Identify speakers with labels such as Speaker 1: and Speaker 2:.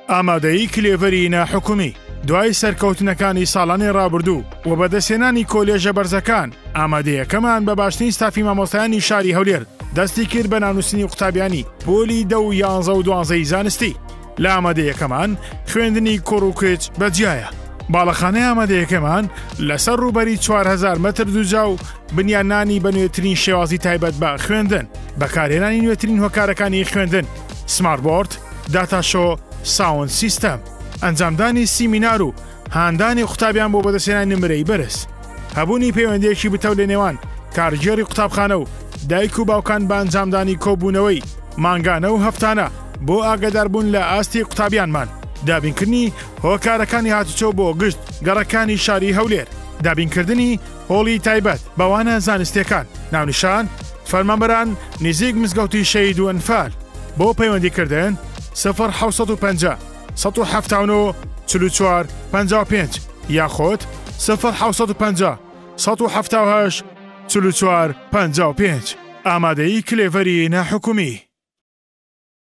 Speaker 1: ئامادەیی کلێڤەری ناحکومی دوای سەرکەوتنەکانی ساڵانی ڕابردوو و بەدەستێنانی کۆلێژە بەرزەکان ئامادەیەکەمان بە باشترین ستافی مامۆستایانی شاری هەولێر دەستی کرد بە نانووسنی قوتابیانی پۆلی 10 و 11 و 12 زانستی. لە ئامادەیەکەمان خوێندنی کوڕ و کچ بەجیایە. باڵەخانەی ئامادەیەکەمان لەسەر ڕووبەری 4000 مەتر دووجا و بنیانانی بە نوێترین شێوازی تایبەت بە خوێندن، بەکارهێنانی نوێترین هۆکارەکانی خوێندن، سمارتبۆرد، داتاشۆ، ساوند سیستەم، ئەنجامدانی سیمینار و هاندانی قوتابیان بۆ بەدەستێنانی نمرەی بەرز، هەبوونی پەیوەندیەکی بتەو لە نێوان کارژێری قوتابخانە و دایک و باوکان بە ئەنجامدانی کۆبوونەوەی مانگانە و هەفتانە بۆ ئاگاداربوون لە ئاستی قوتابیانمان، دابینکردنی هۆکارەکانی هاتوچۆ بۆ گشت گەڕەکانی شاری هەولێر، دابینکردنی هۆڵی تایبەت بەوانە زانستیەکان، ناونیشان فەرمانبەران نزیک مزگەوتی شەید و ئەنفال. بۆ پەیوەندیکردن 0 179 44 55 یاخۆت 0 178 44 55. ئامادەیی کلێڤەری ناحکومی.